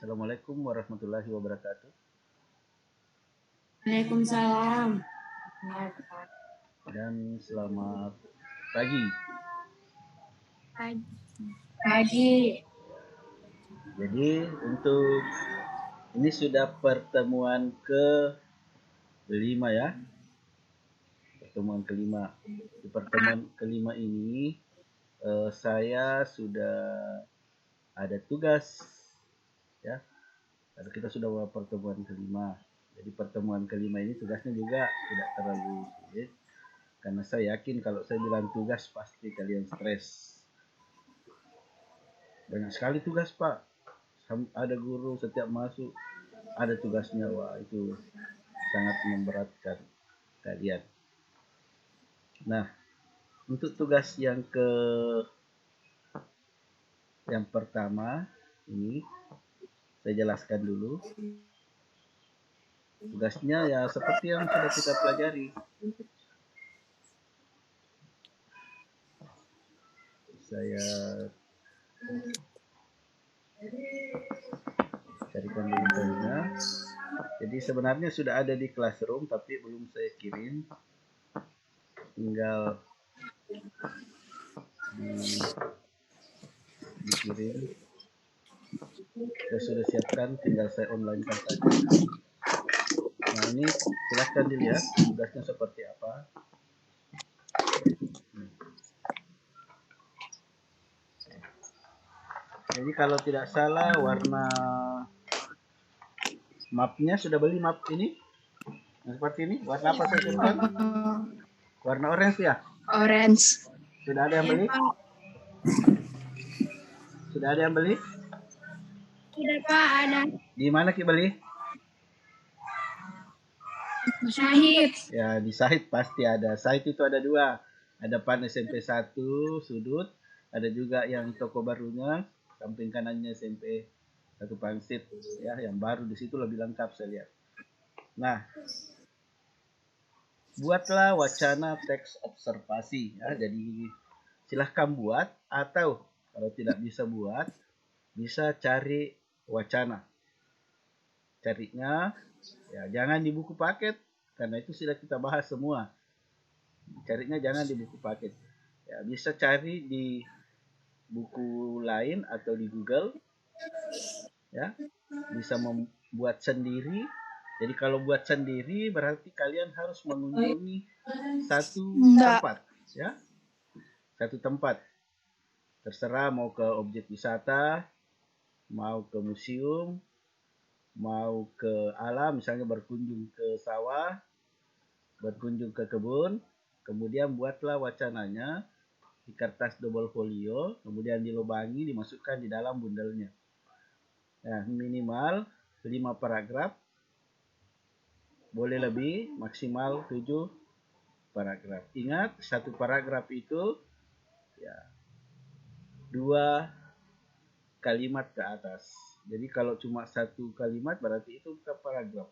Assalamualaikum warahmatullahi wabarakatuh. Waalaikumsalam. Dan selamat pagi. Pagi. Jadi untuk ini sudah pertemuan kelima ya. Pertemuan kelima. Di pertemuan kelima ini saya sudah ada tugas ya. Karena kita sudah pertemuan kelima. Jadi pertemuan kelima ini tugasnya juga tidak terlalu sulit. Karena saya yakin kalau saya bilang tugas pasti kalian stres. Banyak sekali tugas Pak. Ada guru setiap masuk ada tugasnya. Wah itu sangat memberatkan kalian. Nah untuk tugas yang pertama ini saya jelaskan dulu. Tugasnya ya seperti yang sudah kita pelajari. Saya carikan dulu filenya. Jadi sebenarnya sudah ada di Classroom tapi belum saya kirim. Tinggal dikirim. Saya sudah siapkan, tinggal saya online kan saja. Nah ini silahkan dilihat tugasnya seperti apa. Jadi kalau tidak salah warna mapnya sudah beli map ini? Nah, seperti ini. Warna apa saya sebutkan? Warna orange ya? Orange. Sudah ada yang beli? Sudah ada yang beli? Sudah Pak, ada. Di mana Ki beli? Syahid. Ya di Syahid pasti ada. Syahid itu ada dua. Ada PAN SMP 1 sudut. Ada juga yang toko barunya. Samping kanannya SMP 1 Pangsit. Ya, yang baru di situ lebih lengkap saya lihat. Nah, buatlah wacana teks observasi. Ya, jadi silahkan buat atau kalau tidak bisa buat, bisa cari wacana. Carinya ya jangan di buku paket karena itu sudah kita bahas semua. Carinya jangan di buku paket. Ya, bisa cari di buku lain atau di Google. Ya. Bisa membuat sendiri. Jadi kalau buat sendiri berarti kalian harus mengunjungi satu tempat, ya. Satu tempat. Terserah mau ke objek wisata, mau ke museum, mau ke alam, misalnya berkunjung ke sawah, berkunjung ke kebun, kemudian buatlah wacananya di kertas double folio, kemudian dilubangi, dimasukkan di dalam bundelnya. Nah, minimal 5 paragraf, boleh lebih, maksimal 7 paragraf. Ingat, satu paragraf itu ya 2 kalimat ke atas. Jadi kalau cuma satu kalimat berarti itu bukan paragraf.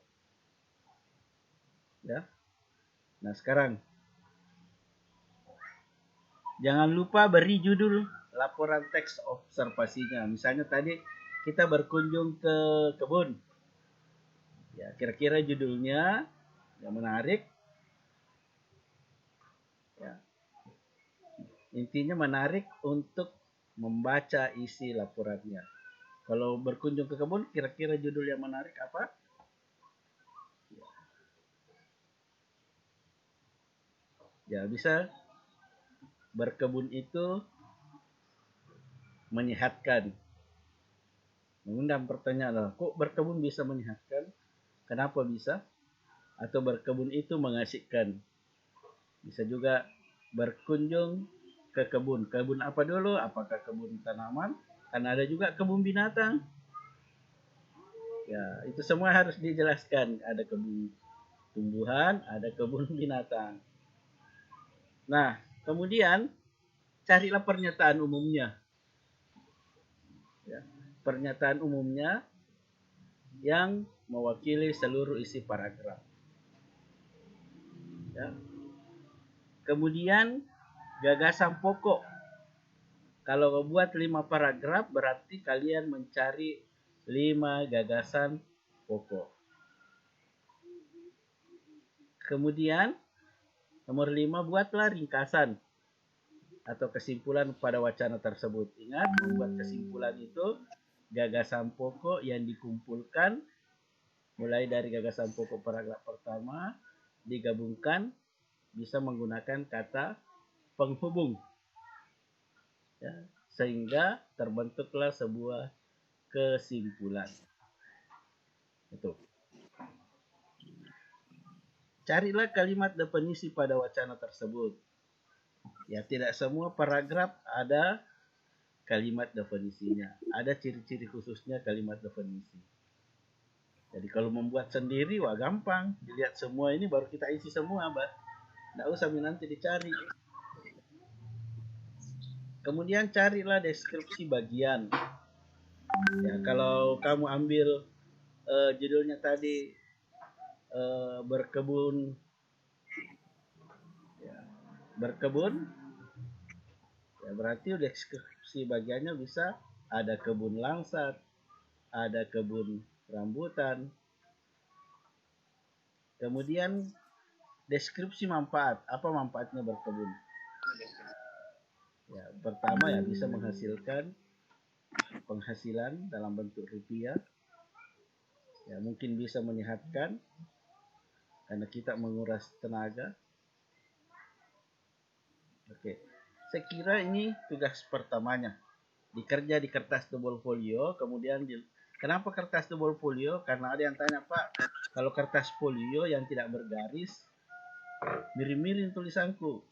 Ya. Nah, sekarang jangan lupa beri judul laporan teks observasinya. Misalnya tadi kita berkunjung ke kebun. Ya, kira-kira judulnya yang menarik. Ya. Intinya menarik untuk membaca isi laporannya. Kalau berkunjung ke kebun, kira-kira judul yang menarik apa? Ya, bisa berkebun itu menyehatkan. Mengundang pertanyaan, kok berkebun bisa menyehatkan? Kenapa bisa? Atau berkebun itu mengasihkan. Bisa juga berkunjung ke kebun. Kebun apa dulu? Apakah kebun tanaman? Kan ada juga kebun binatang. Ya, itu semua harus dijelaskan. Ada kebun tumbuhan, ada kebun binatang. Nah, kemudian carilah pernyataan umumnya. Ya, pernyataan umumnya yang mewakili seluruh isi paragraf. Ya. Kemudian gagasan pokok. Kalau buat 5 paragraf berarti kalian mencari 5 gagasan pokok. Kemudian nomor 5, buatlah ringkasan atau kesimpulan pada wacana tersebut. Ingat, membuat kesimpulan itu gagasan pokok yang dikumpulkan mulai dari gagasan pokok paragraf pertama digabungkan bisa menggunakan kata penghubung, ya, sehingga terbentuklah sebuah kesimpulan. Itu. Carilah kalimat definisi pada wacana tersebut. Ya, tidak semua paragraf ada kalimat definisinya. Ada ciri-ciri khususnya kalimat definisi. Jadi kalau membuat sendiri, wah gampang. Dilihat semua ini baru kita isi semua, Mbak. Nggak usah nanti dicari. Kemudian carilah deskripsi bagian. Ya, kalau kamu ambil judulnya tadi berkebun, ya, berkebun, ya berarti deskripsi bagiannya bisa ada kebun langsat, ada kebun rambutan. Kemudian deskripsi manfaat. Apa manfaatnya berkebun? Ya, pertama ya bisa menghasilkan penghasilan dalam bentuk rupiah. Ya, mungkin bisa menyehatkan karena kita menguras tenaga. Oke. Saya kira ini tugas pertamanya. Dikerja di kertas double folio, kemudian kenapa kertas double folio? Karena ada yang tanya, Pak, kalau kertas folio yang tidak bergaris, miring-miring tulisanku.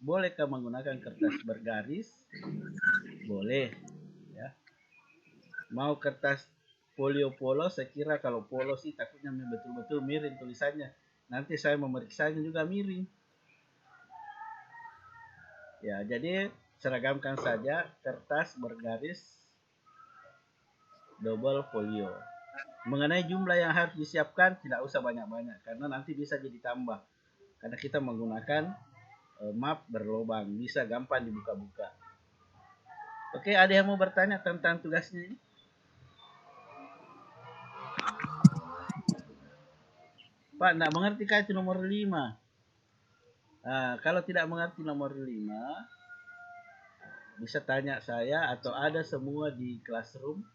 Bolehkah menggunakan kertas bergaris? Boleh. Ya. Mau kertas folio polos, saya kira kalau polos sih takutnya betul-betul miring tulisannya. Nanti saya memeriksanya juga miring. Ya, jadi seragamkan saja kertas bergaris double folio. Mengenai jumlah yang harus disiapkan tidak usah banyak-banyak karena nanti bisa jadi tambah. Karena kita menggunakan map berlubang, bisa gampang dibuka-buka. Oke, ada yang mau bertanya tentang tugasnya ini? Pak, enggak mengerti kah itu nomor 5? Nah, kalau tidak mengerti nomor 5, bisa tanya saya atau ada semua di classroom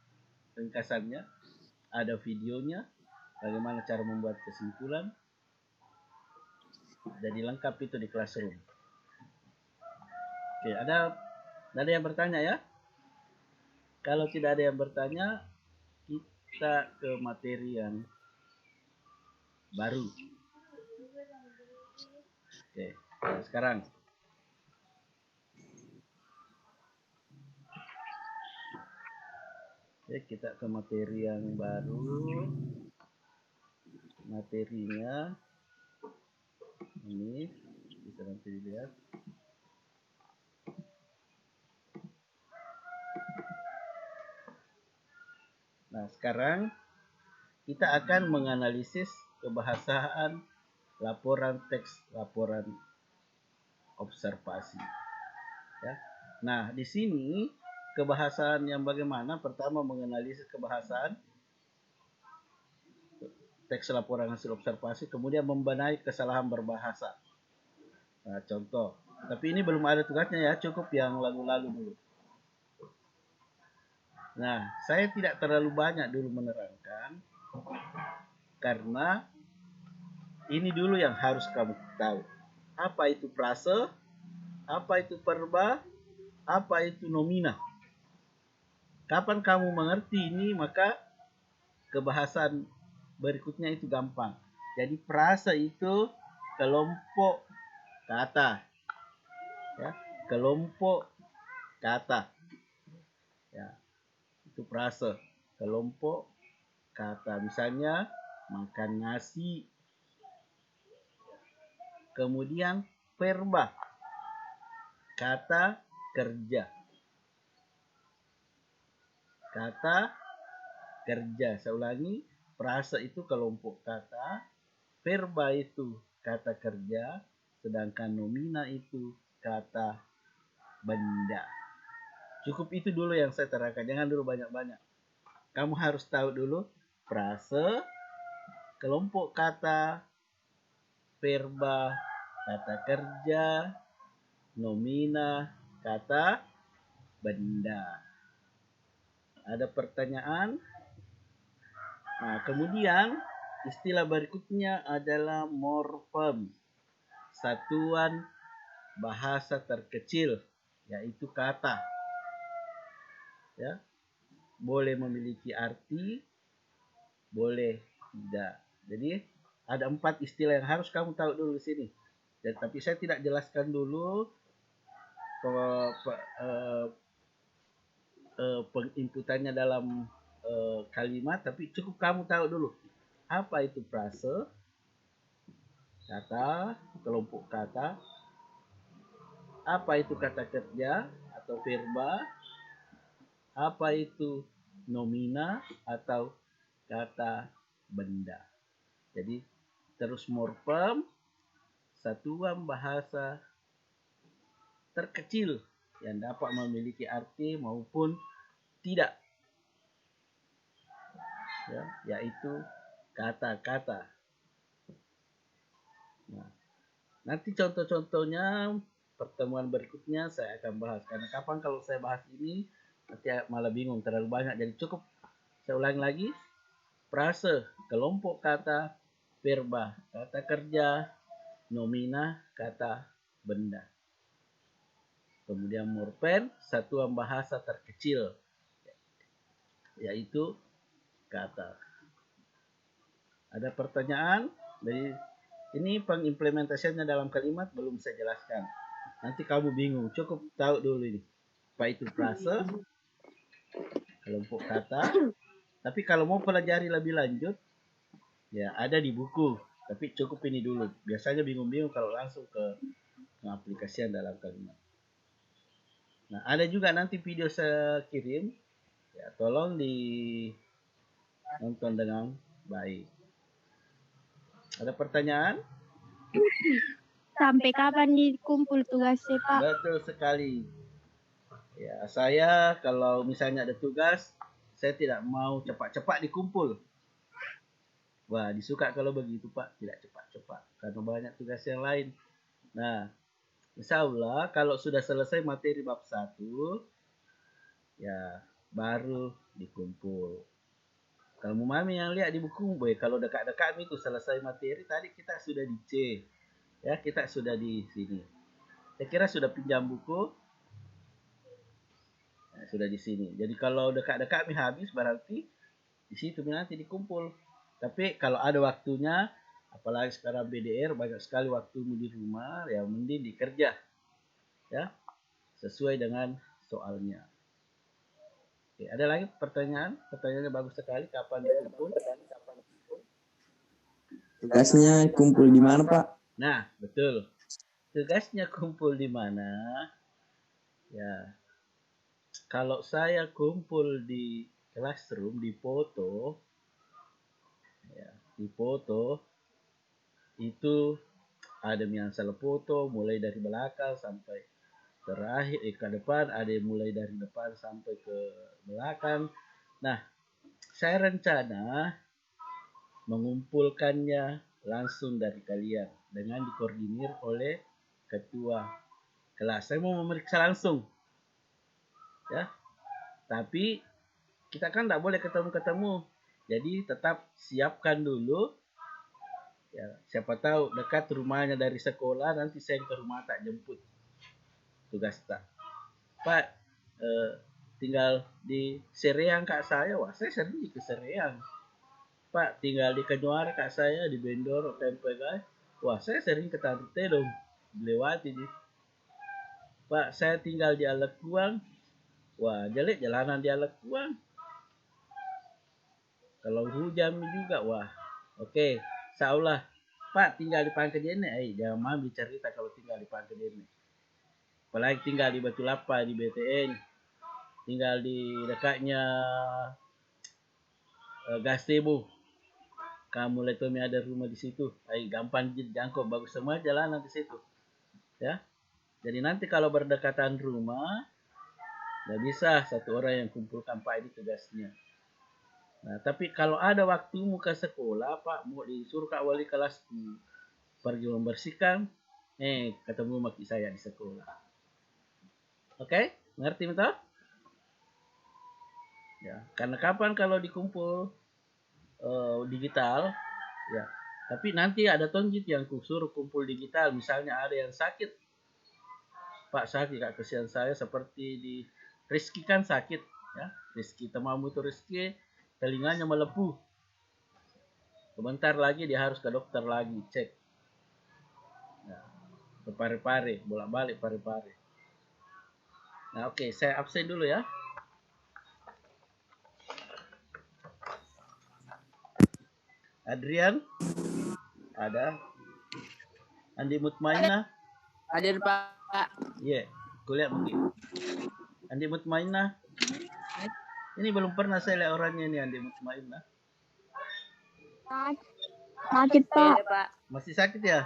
ringkasannya. Ada videonya, bagaimana cara membuat kesimpulan. Jadi lengkap itu di classroom. Oke, ada yang bertanya ya? Kalau tidak ada yang bertanya, kita ke materi yang baru. Oke, sekarang kita ke materi yang baru. Materinya ini bisa nanti dilihat. Nah, sekarang kita akan menganalisis kebahasaan laporan teks, laporan observasi. Ya. Nah, di sini kebahasaan yang bagaimana? Pertama, menganalisis kebahasaan teks laporan hasil observasi, kemudian membenahi kesalahan berbahasa. Nah, contoh. Tapi ini belum ada tugasnya ya, cukup yang lalu-lalu dulu. Nah, saya tidak terlalu banyak dulu menerangkan karena ini dulu yang harus kamu tahu. Apa itu frase? Apa itu verba? Apa itu nomina? Kapan kamu mengerti ini, maka kebahasan berikutnya itu gampang. Jadi frase itu kelompok kata. Ya, kelompok kata. Ya, itu frase, kelompok kata. Misalnya makan nasi. Kemudian verba, kata kerja. Kata kerja. Saya ulangi, frase itu kelompok kata, verba itu kata kerja, sedangkan nomina itu kata benda. Cukup itu dulu yang saya terangkan, jangan dulu banyak-banyak. kamu harus tahu dulu frase, kelompok kata, verba, kata kerja, nomina, kata benda. Ada pertanyaan? Nah, kemudian istilah berikutnya adalah morfem, satuan bahasa terkecil, yaitu kata. Ya, boleh memiliki arti, boleh tidak. Jadi ada 4 istilah yang harus kamu tahu dulu di sini. Dan tapi saya tidak jelaskan dulu penginputannya dalam kalimat, tapi cukup kamu tahu dulu apa itu frase, kata, kelompok kata, apa itu kata kerja atau verba, apa itu nomina atau kata benda. Jadi terus morfem, satuan bahasa terkecil yang dapat memiliki arti maupun tidak, ya, yaitu kata-kata. Nah, nanti contoh-contohnya pertemuan berikutnya saya akan bahas. Karena kapan kalau saya bahas ini nanti malah bingung, terlalu banyak. Jadi cukup saya ulangi lagi. Frase, kelompok kata, verba, kata kerja, nomina, kata benda. Kemudian morfem, satuan bahasa terkecil, yaitu kata. Ada pertanyaan? Jadi ini pengimplementasiannya dalam kalimat belum saya jelaskan. Nanti kamu bingung, cukup tahu dulu ini. Apa itu frase, kelompok kata. Tapi kalau mau pelajari lebih lanjut, ya ada di buku. Tapi cukup ini dulu. Biasanya bingung-bingung kalau langsung ke pengaplikasian dalam kalimat. Nah, ada juga nanti video saya kirim. Ya, tolong nonton dengan baik. Ada pertanyaan? Sampai kapan dikumpul tugasnya, Pak? Betul sekali. Ya, saya kalau misalnya ada tugas, saya tidak mau cepat-cepat dikumpul. Wah, disuka kalau begitu, Pak. Tidak cepat-cepat. Karena banyak tugas yang lain. Nah, insya Allah kalau sudah selesai materi bab 1, ya baru dikumpul. Kalau Mami yang lihat di buku, boy, kalau dekat-dekat itu selesai materi, tadi kita sudah di C. Ya, kita sudah di sini. Saya kira sudah pinjam buku. Nah, sudah di sini. Jadi kalau dekat-dekat habis berarti di situ nanti dikumpul. Tapi kalau ada waktunya, apalagi sekarang BDR banyak sekali waktumu di rumah, ya mending dikerja. Ya, sesuai dengan soalnya. Oke, ada lagi pertanyaan? Pertanyaannya bagus sekali. Kapan dikumpul? Tugasnya kumpul di mana, Pak? Nah, betul. Tugasnya kumpul di mana? Ya, kalau saya kumpul di classroom, di foto, ya, di foto itu ada yang salah foto mulai dari belakang sampai terakhir ke depan, ada yang mulai dari depan sampai ke belakang. Nah, saya rencana mengumpulkannya langsung dari kalian dengan dikoordinir oleh ketua kelas. Saya mau memeriksa langsung, ya. Tapi kita kan tidak boleh ketemu-ketemu. Jadi tetap siapkan dulu. Ya, siapa tahu dekat rumahnya dari sekolah, nanti saya ke rumah tak jemput tugas tak. Pak, tinggal di Sereang kak saya. Wah, saya sering ke Sereang. Pak, tinggal di Kenyuar kak saya, di Bendor, Tempe guys. Wah, saya sering ke Tante dong. Melewati di. Pak, saya tinggal di Alekuang. Wah, jelek jalanan di Alekuang. Kalau hujan juga, wah. Oke, seolah Pak tinggal di Pangkejene. Jangan mau cerita kalau tinggal di Pangkejene. Apalagi tinggal di Batu Lapa, di BTN. Tinggal di dekatnya Gazebo. Kamu lihat Tommy ada rumah di situ. Gampang jangkau, bagus semua jalanan di situ. Ya. Jadi nanti kalau berdekatan rumah, nggak bisa satu orang yang kumpulkan Pak ini tugasnya. Nah, tapi kalau ada waktu muka sekolah, Pak, mau disuruh Kak Wali kelas pergi membersihkan, ketemu maki saya di sekolah. Oke? Ngerti betul? Ya, karena kapan kalau dikumpul digital, ya. Tapi nanti ada tonjit yang kusuruh kumpul digital, misalnya ada yang sakit, Pak sakit, Kak, kesian saya seperti di Rizky kan sakit, ya. Rizky temamu itu Rizky telinganya melepuh. Sebentar lagi dia harus ke dokter lagi cek. Ya, ke pare-pare, bolak-balik pare-pare. Nah, oke, saya absen dulu ya. Adrian ada. Andi Mutmainah Hadir Pak. iya, kuliah mungkin. Andi Mutmainah ini belum pernah saya lihat orangnya ini. Andi Mutmainah Sakit, Pak. Iya, Pak. masih sakit ya?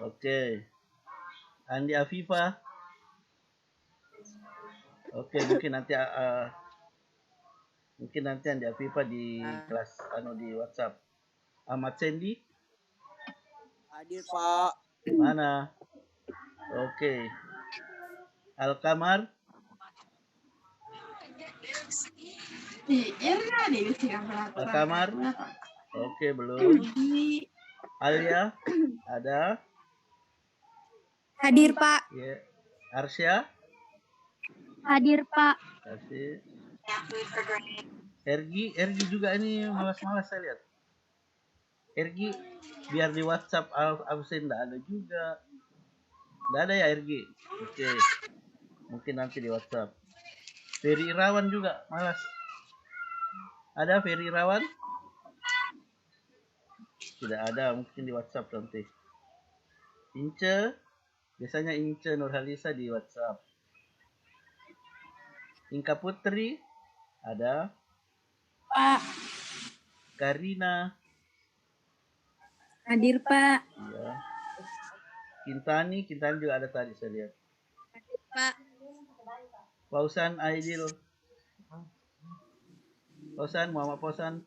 Oke. Andi Afifa. Oke, mungkin nanti Andi Afifa di kelas di WhatsApp. Ahmad Sandy Hadir Pak. mana? Oke. Alkamar Alkamar oke, belum. Alia ada. Hadir, Pak. Ya. Arsya Hadir, Pak. kasih. Ergi juga ini malas-malas saya lihat. Ergi biar di WhatsApp absen enggak ada juga. Enggak ada ya Ergi. Oke. Mungkin nanti di WhatsApp. Ferry Irawan juga malas. Ada Ferry Irawan? Tidak ada, mungkin di WhatsApp nanti. Ince, biasanya Ince Nurhalisa di WhatsApp. Inka Putri ada. Pak. Karina Hadir, Pak. iya. Kintani juga ada tadi saya lihat. Pak. Pausan Aidil. Pausan Muhammad Pausan.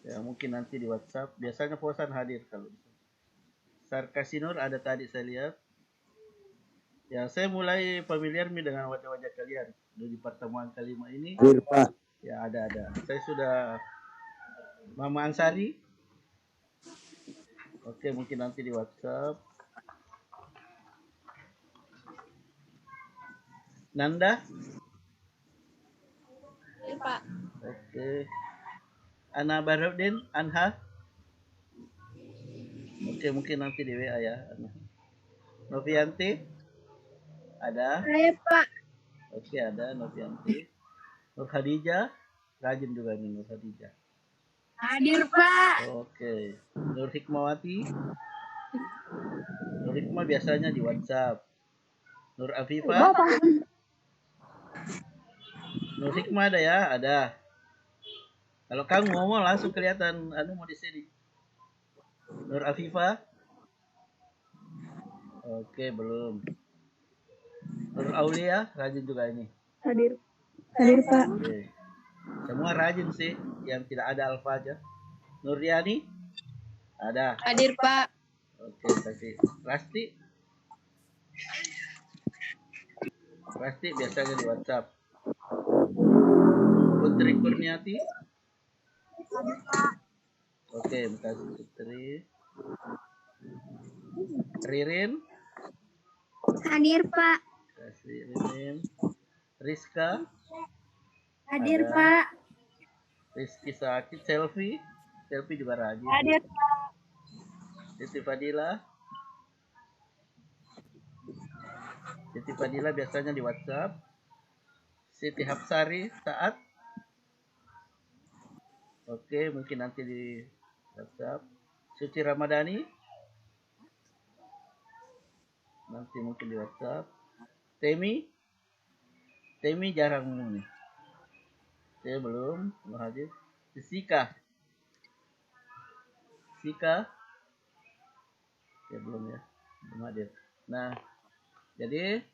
Ya mungkin nanti di WhatsApp. Biasanya Pausan hadir kalau. Sarkasinur ada tadi saya lihat. Ya saya mulai familiar dengan wajah-wajah kalian di pertemuan kelima ini. Hadir, Pak. Ya ada. Saya sudah Mama Ansari. Oke, mungkin nanti di WhatsApp. Nanda? Hadir, Pak. Oke. Ana Barudin, Anha? Oke, mungkin nanti di WA ya. Novianti? Ada? Saya, Pak. Oke, ada Novianti. Nur Khadijah? Rajin juga nih Nur Khadijah. Hadir, Pak. Oke. Nur Hikmawati? Nur Hikmah biasanya di WhatsApp. Nur Afifah? Nur Hikmah ada ya? Ada. Kalau kamu ngomong langsung kelihatan mau di sini. Nur Afifah? Oke, belum. Nur Aulia rajin juga ini. Hadir. Hadir, Pak. Oke. Semua rajin sih, yang tidak ada alfa aja. Nur Yani? Ada. Hadir, Pak. Oke, kasih. Rasti biasanya di WhatsApp. Putri Kurniati? Oke, makasih Putri. Ririn? Hadir, Pak. Kasih Ririn. Rizka? Hadir, Ada. Pak. Rizky sakit. Selfie juga rajin. Hadir, Pak. Siti Fadila biasanya di WhatsApp. Siti Hapsari saat. Oke, mungkin nanti di WhatsApp. Suci Ramadhani. Nanti mungkin di WhatsApp. Temi jarang nih. Saya belum hadir. Sika. Ya belum ya. Belum hadir. Nah, jadi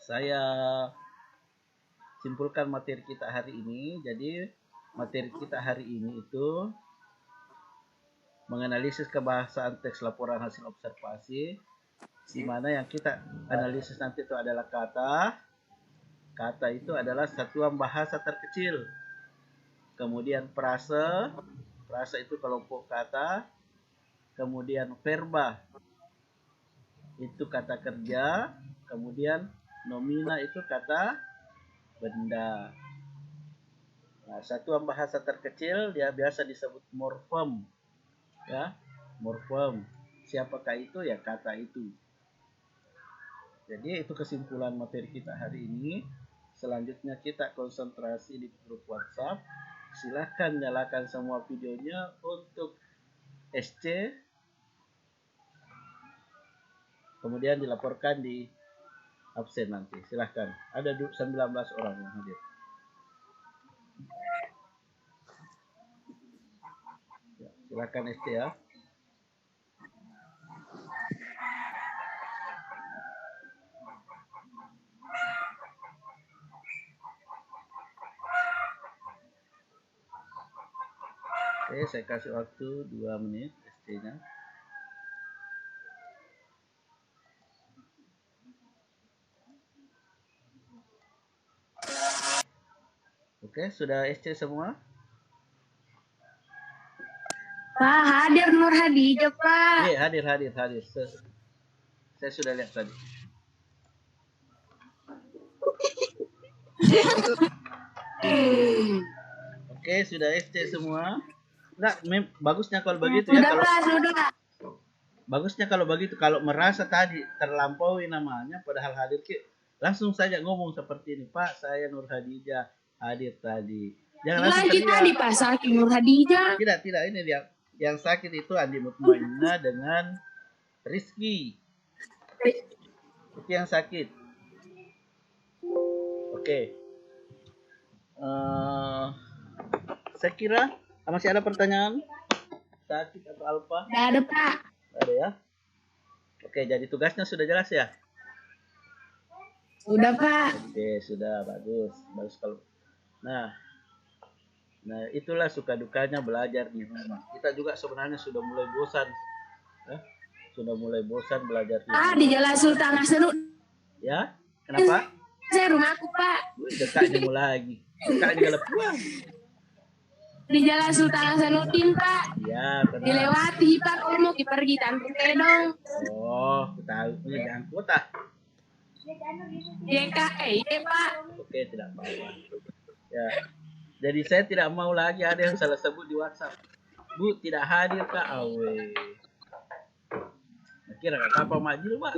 saya simpulkan materi kita hari ini. Jadi materi kita hari ini itu menganalisis kebahasaan teks laporan hasil observasi, di mana yang kita analisis nanti itu adalah kata. Kata itu adalah satuan bahasa terkecil. Kemudian frase, frase itu kelompok kata. Kemudian verba, itu kata kerja. Kemudian nomina itu kata benda. Nah, satuan bahasa terkecil dia biasa disebut morfem. Ya, morfem. Siapakah itu? Ya kata itu. Jadi itu kesimpulan materi kita hari ini. Selanjutnya kita konsentrasi di grup WhatsApp. Silahkan nyalakan semua videonya untuk SC. Kemudian dilaporkan di absen nanti. Silahkan. Ada 19 orang yang hadir. Ya, silahkan SC ya. Oke, saya kasih waktu 2 menit SC-nya. Oke, sudah SC semua? Pak, hadir Nur Hadijah, Pak. Iya, hadir. Saya sudah lihat tadi. Oke, sudah SC semua. Enggak, bagusnya kalau begitu ya. Sudah, Kalau Pak, sudah. bagusnya kalau begitu, kalau merasa tadi terlampaui namanya padahal hadir, langsung saja ngomong seperti ini, Pak, saya Nur Hadijah hadir tadi. Jangan langsung Lagi teriak. tadi Pak sakit Nur Hadijah. Tidak, ini dia. Yang sakit itu Andi Mutmainah dengan Rizky. Itu yang sakit. Oke. Saya kira masih ada pertanyaan? Sakit atau alfa? Tidak ada, Pak. Ada ya? Oke, jadi tugasnya sudah jelas ya? Sudah, Pak. Oke, sudah bagus. Bagus kalau. Nah, itulah suka dukanya belajar di rumah. Kita juga sebenarnya sudah mulai bosan. Sudah mulai bosan belajar di rumah. Di Jalan Sultan Hasanuddin. Ya? Kenapa? Saya rumahku, Pak. Dekatnya mulai lagi. Dekatnya kalau pulang. Di Jalan Sultan Hasanuddin, Pak. Iya, tenang. Dilewati Pak kalau mau pergi tanpa kedong. Oh, tahu. Ini jangan kota. YKE, Pak. Oke, tidak apa-apa. Ya. Jadi saya tidak mau lagi ada yang salah sebut di WhatsApp. Bu, tidak hadir Kak Awe. Kira apa majil, Pak?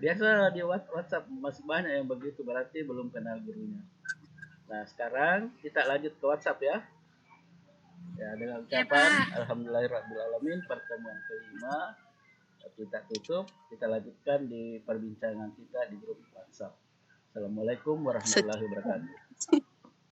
Biasa di WhatsApp masih banyak yang begitu, berarti belum kenal gurunya. Nah, sekarang kita lanjut ke WhatsApp ya. Ya, dengan ucapan alhamdulillahirrahmanirrahim, pertemuan kelima kita tutup, kita lanjutkan di perbincangan kita di grup WhatsApp. Assalamualaikum warahmatullahi wabarakatuh.